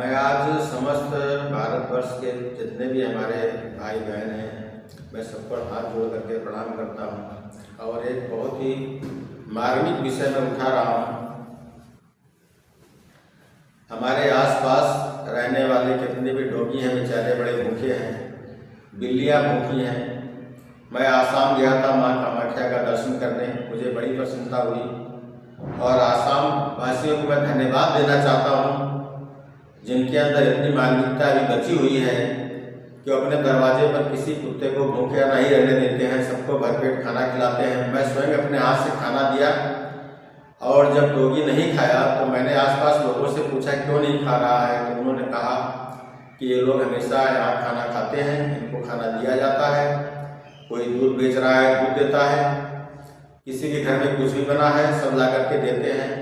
मैं आज समस्त भारतवर्ष के जितने भी हमारे भाई बहन हैं, मैं सब पर हाथ जोड़ करके प्रणाम करता हूँ और एक बहुत ही मार्मिक विषय में उठा रहा हूँ। हमारे आसपास रहने वाले कितने भी डोगी हैं, बेचारे बड़े भूखे हैं, बिल्लियाँ भूखी हैं। मैं आसाम गया था माँ कामाख्या का दर्शन करने, मुझे बड़ी प्रसन्नता हुई और आसाम वासियों को मैं धन्यवाद देना चाहता हूँ जिनके अंदर इतनी मानविकता अभी बची हुई है कि अपने दरवाजे पर किसी कुत्ते को भूखे नहीं रहने देते हैं, सबको भरपेट खाना खिलाते हैं। मैं स्वयं अपने हाथ से खाना दिया और जब डोगी नहीं खाया तो मैंने आसपास लोगों से पूछा क्यों नहीं खा रहा है, तो उन्होंने कहा कि ये लोग हमेशा यहाँ खाना खाते हैं, इनको खाना दिया जाता है। कोई दूध बेच रहा है, दूध देता है, किसी के घर में कुछ भी बना है, सब ला करके देते हैं।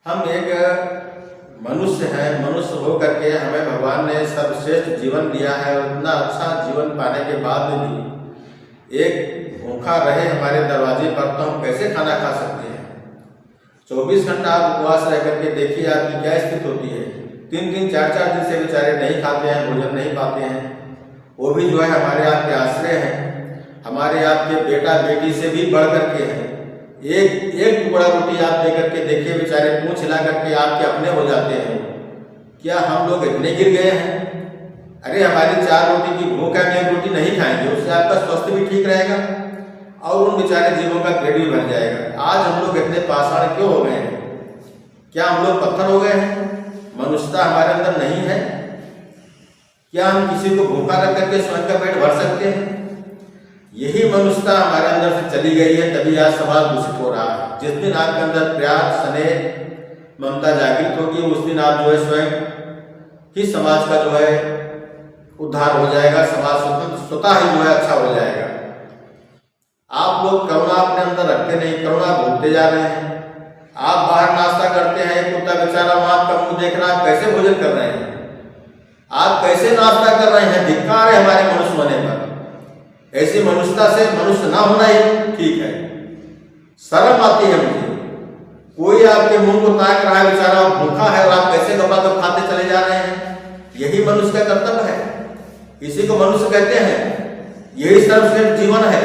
हम एक मनुष्य हैं, मनुष्य हो करके हमें भगवान ने सर्वश्रेष्ठ जीवन दिया है और इतना अच्छा जीवन पाने के बाद भी एक भूखा रहे हमारे दरवाजे पर तो हम कैसे खाना खा सकते हैं। 24 घंटा आप उपवास रह करके देखिए आपकी क्या स्थिति होती है। 3-3, 4-4 दिन से बेचारे नहीं खाते हैं, भोजन नहीं पाते हैं। वो भी जो है हमारे आपके आश्रय हैं, हमारे आपके बेटा बेटी से भी बढ़ करके हैं। एक टुकड़ा रोटी आप दे करके देखिए, बेचारे पूंछ हिला करके आपके अपने हो जाते हैं। क्या हम लोग इतने गिर गए हैं? अरे हमारी 4 रोटी की भूख है, 1 रोटी नहीं खाएंगे, उससे आपका स्वास्थ्य भी ठीक रहेगा और उन बेचारे जीवों का पेट भी भर जाएगा। आज हम लोग इतने पाषाण क्यों हो गए हैं? क्या हम लोग पत्थर हो गए हैं? मनुष्यता हमारे अंदर नहीं है? क्या हम किसी को भूखा रख करके स्वयं का पेट भर सकते हैं? यही मनुष्यता हमारे अंदर से चली गई है, तभी आज समाज दूषित हो रहा है। जिस दिन आपके अंदर प्यार, स्नेह, ममता जागृत होगी, उस दिन आप जो है स्वयं ही समाज का जो है उद्धार हो जाएगा, समाज स्वतः ही जो है अच्छा हो जाएगा। आप लोग करुणा अपने अंदर रखते नहीं, करुणा भूलते जा रहे हैं। आप बाहर नाश्ता करते हैं, कुत्ता बेचारा वहां आपका मुंह देख रहा है, आप कैसे भोजन कर रहे हैं? आप कैसे नाश्ता कर रहे हैं? धिक्कार है हमारे मनुष्य होने पर। ऐसी मनुष्यता से मनुष्य ना होना ही ठीक है। शर्म आती है मुझे। कोई आपके मुंह को ताक रहा है, बेचारा भूखा है और आप कैसे गपागप खाते चले जा रहे हैं। यही मनुष्य का कर्तव्य है, इसी को मनुष्य कहते हैं। यही सर्वश्रेष्ठ जीवन है।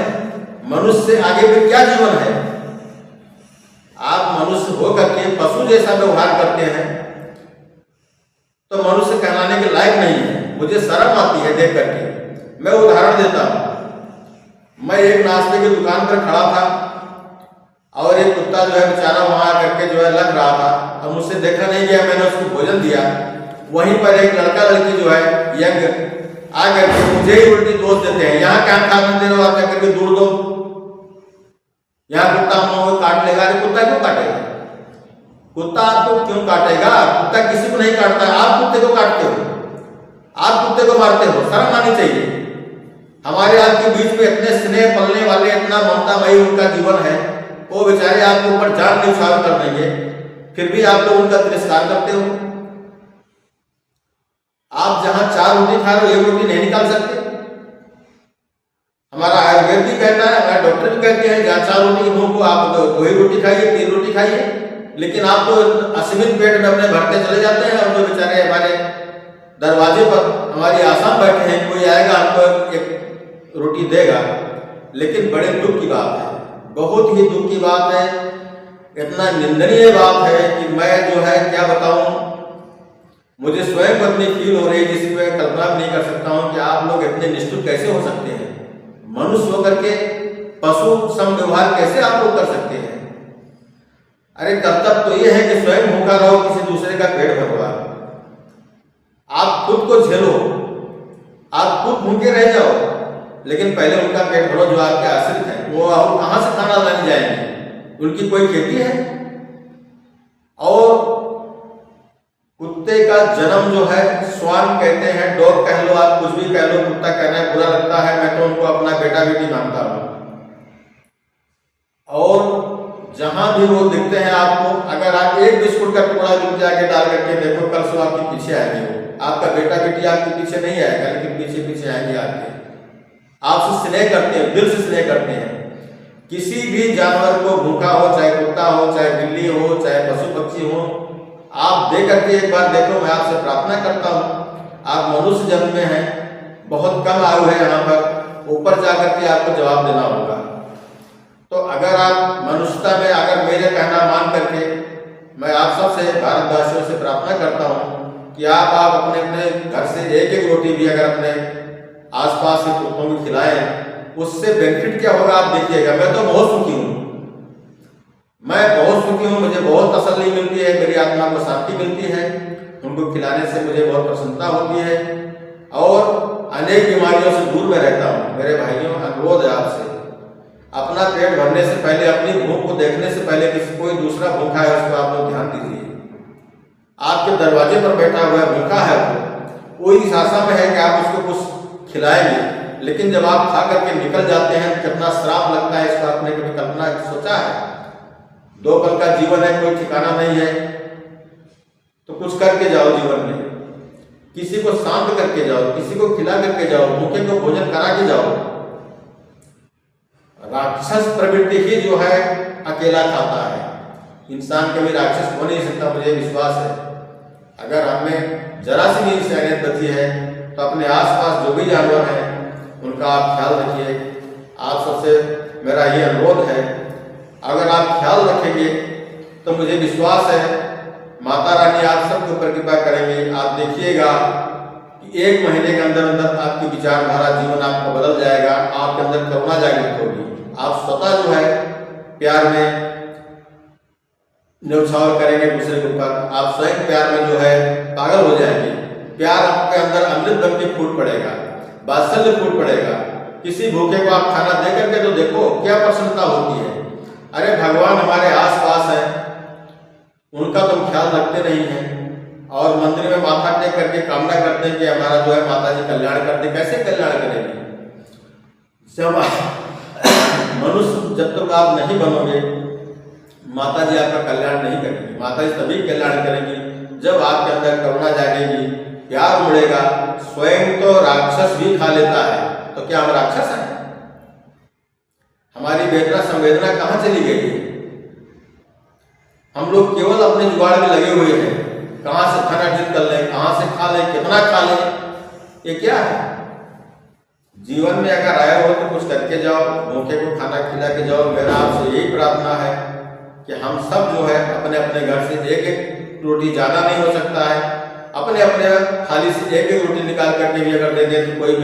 मनुष्य से आगे भी क्या जीवन है? आप मनुष्य हो करके पशु जैसा व्यवहार करते हैं तो मनुष्य कहलाने के लायक नहीं है। मुझे शर्म आती है देख करके। मैं उदाहरण देता हूं। मैं एक नाश्ते की दुकान पर खड़ा था और एक कुत्ता जो है बेचारा वहां करके जो है लग रहा था। अब मुझसे देखा नहीं गया, मैंने उसको भोजन दिया। वहीं पर एक लड़का लड़की जो है यंग आ करके मुझे ही उल्टी दोष देते हैं। यहाँ क्या खाना दे रहे हो, आप करके दूर दो, यहाँ कुत्ता मुँह काट लेगा। अरे कुत्ता क्यों काटेगा? कुत्ता आपको क्यों काटेगा? कुत्ता किसी को नहीं काटता है, आप कुत्ते को काटते हो, आप कुत्ते को मारते हो। शर्म आनी चाहिए। हमारे आपके बीच में इतने स्नेह पलने वाले, इतना ममतामयी उनका जीवन है, वो बेचारे आपके ऊपर जान न्यौछावर कर देंगे, फिर भी आप लोग उनका तिरस्कार करते हो। आप जहां 4 रोटी खा रहे हो, 1 रोटी नहीं निकाल सकते। हमारा आयुर्वेद भी कहता है, हमारे डॉक्टर भी कहते हैं जहां 4 रोटी की भूख को आप 2 ही रोटी खाइए, 3 रोटी खाइए। लेकिन आप तो असीमित पेट में अपने भरते चले जाते हैं और जो बेचारे हमारे दरवाजे पर हमारी आसाम बैठे हैं, कोई आएगा हमको एक रोटी देगा। लेकिन बड़े दुख की बात है, बहुत ही दुख की बात है, इतना निंदनीय बात है कि मैं जो है क्या बताऊं। मुझे स्वयं को अपनी फील हो रही है, जिसकी मैं कल्पना भी नहीं कर सकता हूं कि आप लोग इतने निष्ठुर कैसे हो सकते हैं। मनुष्य होकर के पशु सम व्यवहार कैसे आप लोग कर सकते हैं? अरे कर्तव्य तो ये है कि स्वयं भूखा रहो, किसी दूसरे का पेट भरवा। आप खुद को झेलो, आप खुद भूखे रह जाओ, लेकिन पहले उनका पेट भरो जो आपके आश्रित हैं। वो कहां से खाना लाने जाएंगे? उनकी कोई खेती है? और कुत्ते का जन्म जो है स्वान कहते हैं, डॉग कह लो, आप कुछ भी कह लो, कुत्ता कहना बुरा लगता है। मैं तो उनको अपना बेटा बेटी मानता हूं। और जहां भी वो दिखते हैं आपको, अगर आप एक बिस्कुट का टुकड़ा भी उनके आगे डाल करके देखो, कल सुबह आपके पीछे आएंगे। वो आपका बेटा बेटी आपके पीछे नहीं आएगा, लेकिन पीछे पीछे आएंगे आपके। आपसे स्नेह करते हैं, दिल से स्नेह करते हैं। किसी भी जानवर को भूखा हो, चाहे कुत्ता हो, चाहे बिल्ली हो, चाहे पशु पक्षी हो, आप दे करके एक बार देखो। मैं आपसे प्रार्थना करता हूँ, आप मनुष्य जन्म में हैं, बहुत कम आयु है यहाँ पर, ऊपर जा करके आपको जवाब देना होगा। तो अगर आप मनुष्यता में अगर मेरे कहना मान करके, मैं आप सबसे भारतवासियों से प्रार्थना करता हूँ कि आप अपने अपने घर से एक एक रोटी भी अगर अपने आसपास के कुत्तों को खिलाएं, उससे बेनिफिट क्या होगा आप देखिएगा। मैं तो बहुत सुखी हूँ, मैं बहुत सुखी हूँ, मुझे बहुत तसल्ली मिलती है, मेरी आत्मा को शांति मिलती है, उनको खिलाने से मुझे बहुत प्रसन्नता होती है और अनेक बीमारियों से दूर में रहता हूँ। मेरे भाइयों, अनुरोध है आपसे, अपना पेट भरने से पहले, अपनी भूख को देखने से पहले किसी कोई दूसरा भूखा है उसको आप लोग ध्यान दीजिए। आपके दरवाजे पर बैठा हुआ भूखा है, वो इस आशा में है कि आप उसको कुछ खिलाएंगे, लेकिन जब आप खा करके निकल जाते हैं तो कितना श्राप लगता है, इसको आपने कभी कल्पना सोचा है? 2 पल का जीवन है, कोई ठिकाना नहीं है, तो कुछ करके जाओ जीवन में, किसी को शांत करके जाओ, किसी को खिला करके जाओ, भूखे को भोजन करा के जाओ। राक्षस प्रवृत्ति ही जो है अकेला खाता है, इंसान कभी राक्षस हो नहीं सकता, मुझे विश्वास है। अगर हमें जरा सी भी इंसानियत बची है तो अपने आसपास जो भी जानवर हैं उनका आप ख्याल रखिए। आप सबसे मेरा ये अनुरोध है, अगर आप ख्याल रखेंगे तो मुझे विश्वास है माता रानी आप सबके ऊपर कृपा करेंगे। आप देखिएगा कि 1 महीने के अंदर अंदर आपकी विचारधारा, जीवन आपका बदल जाएगा, आपके अंदर करुणा जागृत होगी। आप स्वतः जो है प्यार में न्यौछावर करेंगे दूसरे के ऊपर, आप स्वयं प्यार में जो है पागल हो जाएंगे। प्यार आपके अंदर अमृत बन के फूट पड़ेगा, वात्सल्य फूट पड़ेगा। किसी भूखे को आप खाना दे करके तो देखो क्या प्रसन्नता होती है। अरे भगवान हमारे आसपास हैं, उनका तुम ख्याल रखते नहीं हैं और मंदिर में माथा टेक करके कामना करते हैं कि हमारा जो है माता जी कल्याण कर दे। कैसे कल्याण करेंगे? मनुष्य जब तक आप नहीं बनोगे, माता जी आपका कल्याण नहीं करेंगी। माता जी तभी कल्याण करेंगी जब आपके अंदर करुणा जागेगी, प्यार उड़ेगा। स्वयं तो राक्षस भी खा लेता है, तो क्या हम राक्षस हैं? हमारी वेदना संवेदना कहाँ चली गई है? हम लोग केवल अपने जुगाड़ में लगे हुए हैं, कहाँ से धन अर्जित कर लें, कहाँ से खा लें, कितना खा लें, ये क्या है? जीवन में अगर आए हो तो कुछ करके जाओ, भूखे को खाना खिला के जाओ। मेरा आपसे यही प्रार्थना है कि हम सब जो है अपने अपने घर से एक एक रोटी, ज़्यादा नहीं हो सकता है, अपने अपने थाली से एक एक रोटी निकाल करके भी अगर दे दें तो कोई